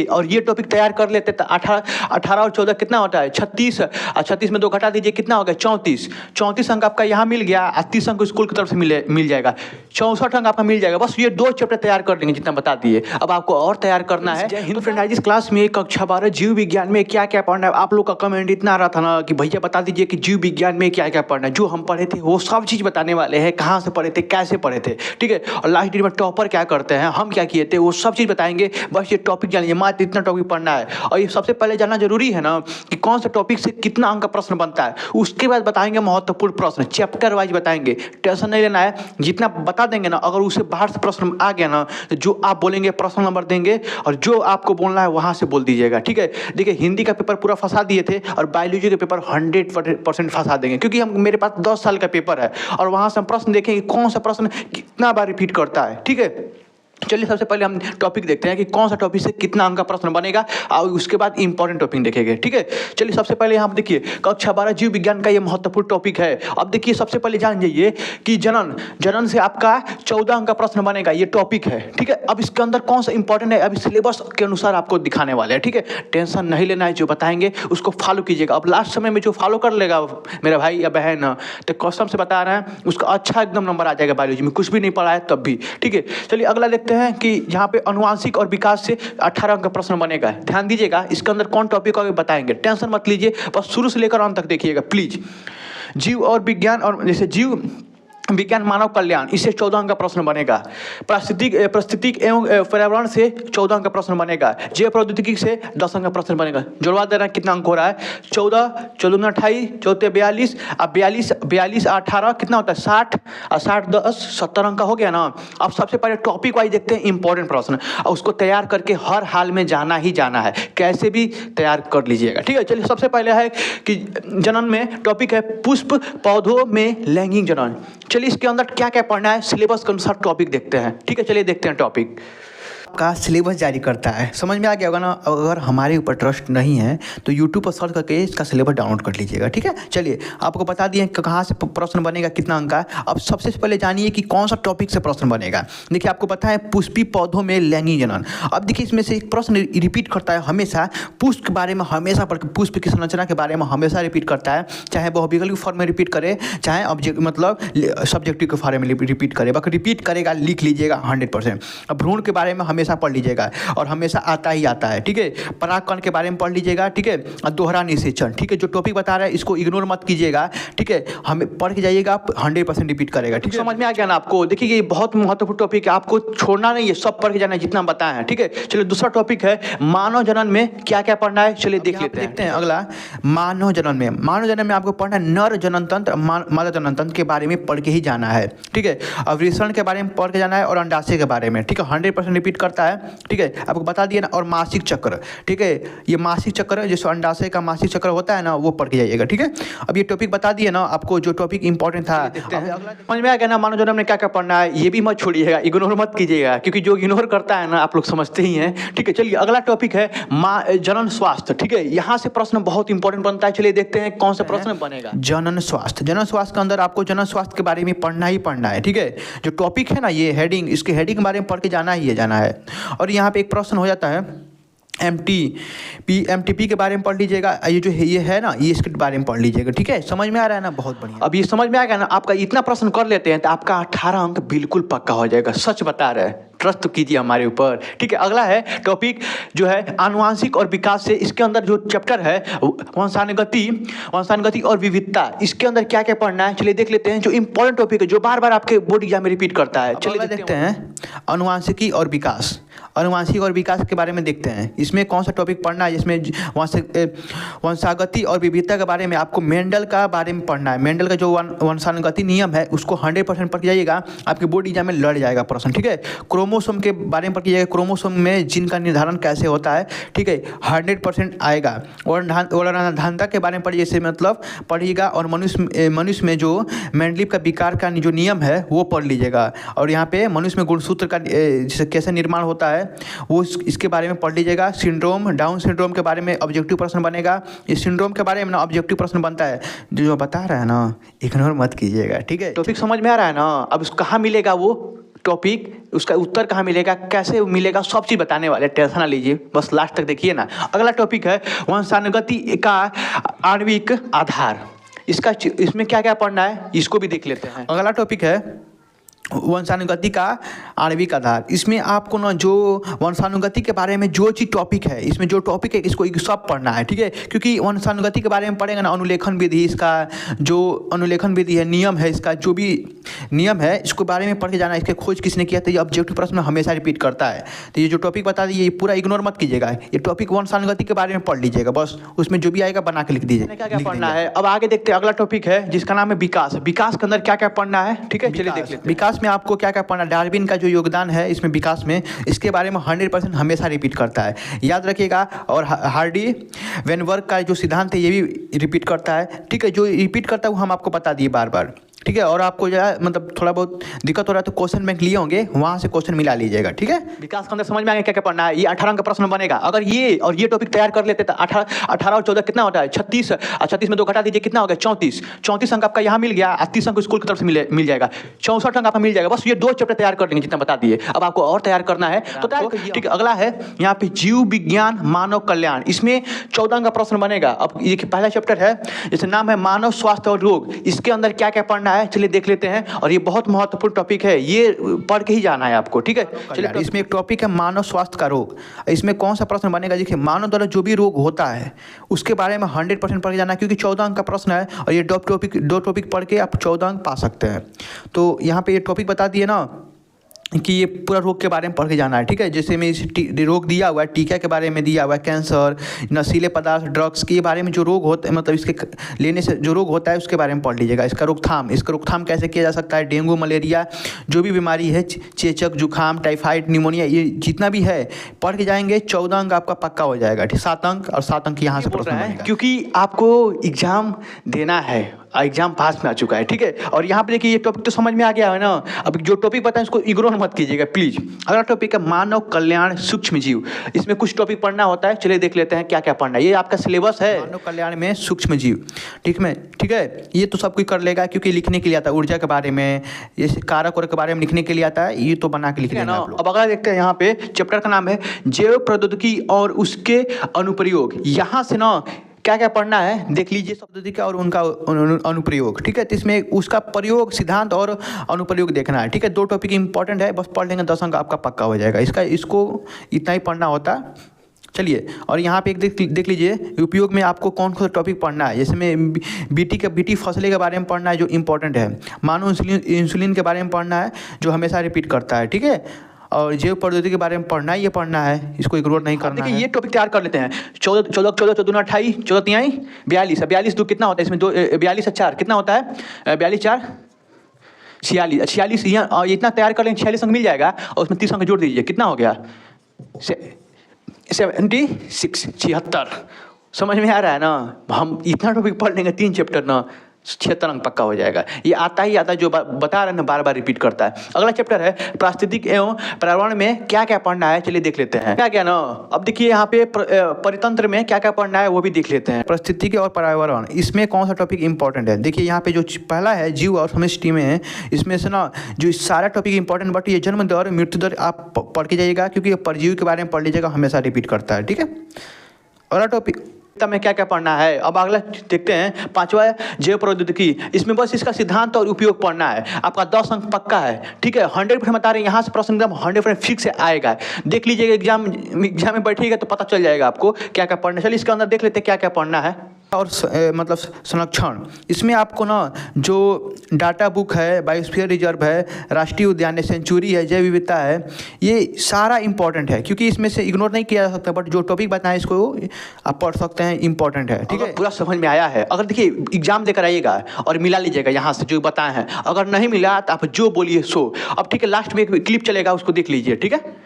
और ये टॉपिक तैयार कर लेते तो 18 और 14 कितना होता है 36, और 36 में 2 घटा दीजिए कितना हो गया 34 अंक आपका यहाँ मिल गया, 30 अंक स्कूल की तरफ से मिल जाएगा, 64 अंक आपका मिल जाएगा। बस ये 2 चैप्टर तैयार कर देंगे जितना बता दिए। अब आपको और तैयार करना है। जय हिंद फ्रेंड, आज इस क्लास में कक्षा 12 जीव विज्ञान में क्या क्या पढ़ना है। आप लोग का कमेंट इतना आ रहा था ना कि भैया बता दीजिए कि जीव विज्ञान में क्या क्या पढ़ना है। जो हम पढ़े थे वो सब चीज़ बताने वाले हैं, कहाँ से पढ़े थे, कैसे पढ़े थे, ठीक है। और लास्ट डेट में टॉपर क्या करते हैं, हम क्या किए थे, वो सब चीज़ बताएंगे। बस ये टॉपिक जान लीजिए, मात्र इतना टॉपिक पढ़ना है। और ये सबसे पहले जानना जरूरी है ना कि कौन सा टॉपिक से कितना अंक का प्रश्न बनता है। उसके बाद बताएंगे महत्वपूर्ण प्रश्न, चैप्टर वाइज बताएंगे। टेंशन नहीं लेना है, जितना बता देंगे ना, अगर उससे बाहर से प्रश्न आ गया ना तो जो आप बोलेंगे प्रश्न नंबर देंगे और जो आपको बोलना है वहाँ से बोल दीजिएगा, ठीक है। देखिए हिंदी का पेपर पूरा फंसा दिए थे और बायोलॉजी के पेपर 100% फंसा देंगे, क्योंकि हम मेरे पास 10 साल का पेपर है और वहाँ से हम प्रश्न देखेंगे कौन सा प्रश्न कितना बार रिपीट करता है, ठीक है। चलिए सबसे पहले हम टॉपिक देखते हैं कि कौन सा टॉपिक से कितना अंक का प्रश्न बनेगा और उसके बाद इंपॉर्टेंट टॉपिक देखेंगे, ठीक है। चलिए सबसे पहले यहाँ देखिए कक्षा 12 जीव विज्ञान का ये महत्वपूर्ण टॉपिक है। अब देखिए सबसे पहले जान जाइए कि जनन से आपका 14 अंक का प्रश्न बनेगा, ये टॉपिक है, ठीक है। अब इसके अंदर कौन सा इंपॉर्टेंट है अभी सिलेबस के अनुसार आपको दिखाने वाले हैं, ठीक है। टेंशन नहीं लेना है, जो बताएंगे उसको फॉलो कीजिएगा। अब लास्ट समय में जो फॉलो कर लेगा मेरा भाई या बहन, तो कसम से बता रहे हैं उसका अच्छा एकदम नंबर आ जाएगा बायोलॉजी में, कुछ भी नहीं पढ़ा है तब भी, ठीक है। चलिए अगला देखते हैं कि यहाँ पे अनुवांशिक और विकास से 18 अंक का प्रश्न बनेगा। ध्यान दीजिएगा, इसके अंदर कौन टॉपिक आगे बताएंगे, टेंशन मत लीजिए, बस शुरू से लेकर अंत तक देखिएगा प्लीज। जीव और विज्ञान, और जैसे जीव विज्ञान मानव कल्याण, इससे 14 अंक का प्रश्न बनेगा। पारिस्थितिक एवं पर्यावरण से 14 अंक का प्रश्न बनेगा। जैव प्रौद्योगिकी से 10 अंक का प्रश्न बनेगा। जुड़वा दे रहा है कितना अंक हो रहा है, 14 14 28 14 42, अब 42 18 कितना होता है 60, और 60 10 70 अंक का हो गया ना। अब सबसे पहले टॉपिक वाइज देखते हैं इंपॉर्टेंट प्रश्न, और उसको तैयार करके हर हाल में जाना ही जाना है, कैसे भी तैयार कर लीजिएगा, ठीक है। चलिए सबसे पहले है कि जनन में टॉपिक है पुष्प पौधों में लैंगिक जनन। चलिए इसके अंदर क्या क्या पढ़ना है सिलेबस के अनुसार टॉपिक देखते हैं, ठीक है। चलिए देखते हैं टॉपिक का सिलेबस जारी करता है, समझ में आ गया होगा ना। अगर हमारे ऊपर ट्रस्ट नहीं है तो यूट्यूब पर सर्च करके इसका सिलेबस डाउनलोड कर लीजिएगा, ठीक है। चलिए आपको बता दिए कहाँ से प्रश्न बनेगा, कितना अंक का। अब सबसे पहले जानिए कि कौन सा टॉपिक से प्रश्न बनेगा। देखिए आपको पता है पुष्पी पौधों में लैंगिक जनन। अब देखिए इसमें से एक प्रश्न रिपीट करता है हमेशा, पुष्प के बारे में हमेशा पढ़, पुष्प की संरचना के बारे में हमेशा रिपीट करता है, चाहे वो विकल्प फॉर्म में रिपीट करे, चाहे ऑब्जेक्ट मतलब सब्जेक्टिव के फॉर्म में रिपीट करे, बाकी रिपीट करेगा, लिख लीजिएगा 100%। अब भ्रूण के बारे में हमेशा पढ़ लीजिएगा और हमेशा आता ही आता है, ठीक है। परागकण के बारे में पढ़ लीजिएगा, ठीक है। और दोहरा निषेचन, ठीक है। जो टॉपिक बता रहा है इसको इग्नोर मत कीजिएगा, ठीक है। हमें पढ़ के जाइएगा, आप 100% रिपीट करेगा, ठीक है। समझ में आ गया ना आपको। देखिए ये बहुत महत्वपूर्ण टॉपिक है, आपको छोड़ना नहीं है, सब पढ़ के जाना है जितना बताए हैं, ठीक है। चलिए दूसरा टॉपिक है मानव जनन में क्या क्या पढ़ना है, चलिए देखते हैं। अगला मानव जनन में आपको पढ़ना है नर जनन तंत्र, मादा जनन तंत्र के बारे में पढ़ के ही जाना है, ठीक है। अवरिषण के बारे में पढ़ के जाना है और अंडाशय के बारे में, ठीक है। 100% रिपीट करता है, ठीक है। आपको बता दिया ना। और मासिक चक्र, ठीक है। ये मासिक चक्र जैसे अंडाशय का मासिक चक्र होता है ना, वो पढ़ के जाइएगा, ठीक है। अब ये टॉपिक बता दिए ना आपको, जो टॉपिक इंपॉर्टेंट था। समझ में आ गया ना मानव जन्म में क्या क्या पढ़ना है, ये भी मत छोड़िएगा, इग्नोर मत कीजिएगा, क्योंकि जो इग्नोर करता है ना आप लोग समझते ही हैं, ठीक है। चलिए अगला टॉपिक है जनन स्वास्थ्य, ठीक है। यहाँ से प्रश्न बहुत इंपॉर्टेंट बनता है। चलिए देखते हैं कौन सा प्रश्न बनेगा। जनन स्वास्थ्य के अंदर आपको जनन स्वास्थ्य के बारे में पढ़ना ही पढ़ना है, ठीक है। जो टॉपिक है ना, ये हेडिंग, इसके हेडिंग के बारे में पढ़ के जाना ही जाना है। और यहाँ पे एक प्रश्न हो जाता है एमटीपी के बारे में पढ़ लीजिएगा। ये जो है ये है ना, ये इसके बारे में पढ़ लीजिएगा, ठीक है। समझ में आ रहा है ना, बहुत बढ़िया। अब ये समझ में आ गया ना, आपका इतना प्रश्न कर लेते हैं तो आपका 18 अंक बिल्कुल पक्का हो जाएगा, सच बता रहे हैं, ट्रस्ट तो कीजिए हमारे ऊपर, ठीक है। अगला है टॉपिक जो है आनुवांशिक और विकास से, इसके अंदर जो चैप्टर है वंशानुगति और विविधता, इसके अंदर क्या क्या पढ़ना है चलिए देख लेते हैं। जो इंपॉर्टेंट टॉपिक है, जो बार बार आपके बोर्ड एग्जाम में रिपीट करता है, चलिए देखते हैं। अनुवांशिकी और विकास, अनुवांशिक और विकास के बारे में देखते हैं। इसमें कौन सा टॉपिक पढ़ना है, जिसमें वंशागति और विविधता के बारे में आपको मेंडल का बारे में पढ़ना है। मेंडल का जो वंशानुगति नियम है उसको 100% पढ़ के जाइएगा, आपके बोर्ड एग्जाम में लड़ जाएगा प्रश्न, ठीक है। क्रोमोसोम के बारे में पढ़ के जाइएगा, क्रोमोसोम में जीन का निर्धारण कैसे होता है, ठीक है, 100% आएगा। और धानता के बारे में पढ़िए, जैसे मतलब पढ़िएगा। और मनुष्य में जो मेंडलीव का विकार का जो नियम है वो पढ़ लीजिएगा। और यहाँ पे मनुष्य में गुणसूत्र का जैसे कैसे निर्माण होता है वो इसके बारे में पढ़ लीजिएगा। सिंड्रोम, डाउन सिंड्रोम के बारे में ऑब्जेक्टिव प्रश्न बनेगा। इस सिंड्रोम के बारे में ना ऑब्जेक्टिव प्रश्न बनता है, जो बता रहा है ना, इग्नोर मत कीजिएगा, ठीक है। टॉपिक समझ में आ रहा है ना। अब कहाँ मिलेगा वो टॉपिक, उसका उत्तर कहाँ मिलेगा, कैसे मिलेगा, सब चीज़ बताने वाले, टेंशन ना लीजिए, बस लास्ट तक देखिए ना। अगला टॉपिक है वंशानुगति का आणविक आधार। इसमें क्या क्या पढ़ना है इसको भी देख लेते हैं। अगला टॉपिक है वंशानुगति का आणविक आधार। इसमें आपको ना जो वंशानुगति के बारे में जो चीज़ टॉपिक है, इसमें जो टॉपिक है इसको सब पढ़ना है, ठीक है। क्योंकि वंशानुगति के बारे में पढ़ेंगे ना, अनुलेखन विधि, इसका जो अनुलेखन विधि है, नियम है, इसका जो भी नियम है इसको बारे में पढ़ के जाना। इसके खोज किसने किया था, ये ऑब्जेक्टिव प्रश्न हमेशा रिपीट करता है। तो ये जो टॉपिक बता दिए ये पूरा इग्नोर मत कीजिएगा, ये टॉपिक वंशानुगति के बारे में पढ़ लीजिएगा, बस उसमें जो भी आएगा बना के लिख दीजिए। क्या क्या पढ़ना है अब आगे देखते हैं। अगला टॉपिक है जिसका नाम है विकास। विकास के अंदर क्या क्या पढ़ना है, ठीक है, चलिए देख लेते हैं। विकास में आपको क्या क्या पढ़ना, डार्विन का जो योगदान है इसमें विकास में, इसके बारे में 100% हमेशा रिपीट करता है, याद रखिएगा। और हार्डी वेनबर्ग का जो सिद्धांत है ये भी रिपीट करता है, ठीक है। जो रिपीट करता है वो हम आपको बता दिए बार बार, ठीक है। और आपको जो है मतलब थोड़ा बहुत दिक्कत हो रहा है तो क्वेश्चन बैंक लिए होंगे, वहाँ से क्वेश्चन मिला लीजिएगा, ठीक है। विकास के अंदर समझ में आएगा क्या क्या पढ़ना है। ये 18 का प्रश्न बनेगा। अगर ये और ये टॉपिक तैयार कर लेते तो 18 और 14 कितना होता है, 36। 36 में 2 घटा दीजिए, कितना हो गया, 34। 34 अंक आपका यहाँ मिल गया, 30 अंक स्कूल की तरफ से मिल जाएगा, 64 अंक आपका मिल जाएगा। बस ये 2 चैप्टर तैयार कर देंगे जितना बता दिए। अब आपको और तैयार करना है तो तैयार करिए, ठीक है। अगला है यहाँ पे जीव विज्ञान मानव कल्याण। इसमें 14 का प्रश्न बनेगा। अब ये पहला चैप्टर है जिसका नाम है मानव स्वास्थ्य और रोग। इसके अंदर क्या क्या पढ़ना है चलिए देख लेते हैं। और ये बहुत महत्वपूर्ण टॉपिक है, ये पढ़ के ही जाना है आपको, ठीक है। चलिए इसमें एक टॉपिक है मानव स्वास्थ्य का रोग। इसमें कौन सा प्रश्न बनेगा, देखिए मानव द्वारा जो भी रोग होता है उसके बारे में 100% पढ़ के जाना है, क्योंकि 14 अंक का प्रश्न है और ये दो टॉपिक पढ़ के आप 14 अंक पा सकते हैं। तो यहाँ पे ये टॉपिक बता दिए ना कि ये पूरा रोग के बारे में पढ़ के जाना है, ठीक है। जैसे में रोग दिया हुआ है, टीका के बारे में दिया हुआ है, कैंसर, नशीले पदार्थ, ड्रग्स के बारे में जो रोग होते हैं, मतलब इसके लेने से जो रोग होता है उसके बारे में पढ़ लीजिएगा। इसका रोकथाम कैसे किया जा सकता है, डेंगू, मलेरिया, जो भी बीमारी है, चेचक, जुकाम, टाइफाइड, निमोनिया, ये जितना भी है पढ़ के जाएंगे, 14 अंक आपका पक्का हो जाएगा, ठीक। 7 अंक और 7 अंक यहाँ से प्रश्न बनेगा, क्योंकि आपको एग्जाम देना है, एग्जाम पास में आ चुका है, ठीक है। और यहाँ पे देखिए ये टॉपिक तो समझ में आ गया है ना। अब जो टॉपिक बताएं उसको इग्नोर मत कीजिएगा प्लीज। अगला टॉपिक है मानव कल्याण सूक्ष्म जीव। इसमें कुछ टॉपिक पढ़ना होता है, चलिए देख लेते हैं क्या क्या पढ़ना है। ये आपका सिलेबस है, मानव कल्याण में सूक्ष्म जीव, ठीक है। ये तो सब कोई कर लेगा क्योंकि लिखने के लिए आता है, ऊर्जा के बारे में, ये कारक के बारे में लिखने के लिए आता है, ये तो बना के लिख लेना। अब अगला देखते हैं, यहाँ पे चैप्टर का नाम है जैव प्रौद्योगिकी और उसके अनुप्रयोग। यहाँ से ना क्या क्या पढ़ना है देख लीजिए, शब्द का और उनका अनुप्रयोग, ठीक है। तो इसमें उसका प्रयोग, सिद्धांत और अनुप्रयोग देखना है, ठीक है। 2 टॉपिक इंपॉर्टेंट है, बस पढ़ लेंगे 10 अंक आपका पक्का हो जाएगा। इसको इतना ही पढ़ना होता। चलिए और यहाँ पे एक देख लीजिए उपयोग में आपको कौन सा टॉपिक पढ़ना है। जैसे में बीटी फसलें के बारे में पढ़ना है जो इंपॉर्टेंट है, मानव इंसुलिन के बारे में पढ़ना है जो हमेशा रिपीट करता है, ठीक है। और जैव प्रौद्योगिकी के बारे में पढ़ना है, ये पढ़ना है, इसको इग्नोर नहीं करना है। ये टॉपिक तैयार कर लेते हैं। 14 14 28 14 3 42 42 2 कितना होता है, इसमें 2 42 4 कितना होता है, 42 4 46 यहाँ इतना तैयार कर लेंगे, 46 अंक मिल जाएगा। और उसमें 30 अंक जोड़ दीजिए, कितना हो गया, 76 76। समझ में आ रहा है ना। हम इतना टॉपिक पढ़ लेंगे 3 चैप्टर ना, 76 अंक पक्का हो जाएगा। ये आता ही आता है, जो बता रहे हैं ना बार बार रिपीट करता है। अगला चैप्टर है पारिस्थितिक एवं पर्यावरण में क्या क्या पढ़ना है, चलिए देख लेते हैं। क्या क्या ना, अब देखिए यहाँ पे परितंत्र में क्या क्या पढ़ना है वो भी देख लेते हैं। पारिस्थितिक और पर्यावरण, इसमें कौन सा टॉपिक इंपॉर्टेंट है, देखिए यहाँ पे जो पहला है जीव और समष्टि में है, इसमें से ना जो सारा टॉपिक इंपॉर्टेंट, बट ये जन्म दर मृत्यु दर आप पढ़ के जाइएगा, क्योंकि ये परजीवी के बारे में पढ़ लीजिएगा, हमेशा रिपीट करता है, ठीक है। अगला टॉपिक में क्या क्या पढ़ना है, अब अगला देखते हैं। 5वां जैव प्रौद्योगिकी। इसमें बस इसका सिद्धांत और उपयोग पढ़ना है, आपका 10 अंक पक्का है, ठीक है। 100% बता रहे हैं, यहाँ से प्रश्न एकदम 100% फिक्स आएगा। देख लीजिएगा, एग्जाम में बैठिएगा तो पता चल जाएगा आपको क्या क्या पढ़ना है। चलिए इसके अंदर देख लेते हैं क्या क्या पढ़ना है। और मतलब संरक्षण, इसमें आपको ना जो डाटा बुक है, बायोस्फीयर रिजर्व है, राष्ट्रीय उद्यान है, सेंचुरी है, जैव विविधता है, ये सारा इंपॉर्टेंट है, क्योंकि इसमें से इग्नोर नहीं किया जा सकता। बट जो टॉपिक बताएं इसको आप पढ़ सकते हैं, इंपॉर्टेंट है, ठीक है। पूरा समझ में आया है, अगर देखिए एग्जाम देकर आइएगा और मिला लीजिएगा यहाँ से जो बताए हैं। अगर नहीं मिला तो आप जो बोलिए सो। अब ठीक है, लास्ट में एक क्लिप चलेगा, उसको देख लीजिए, ठीक है।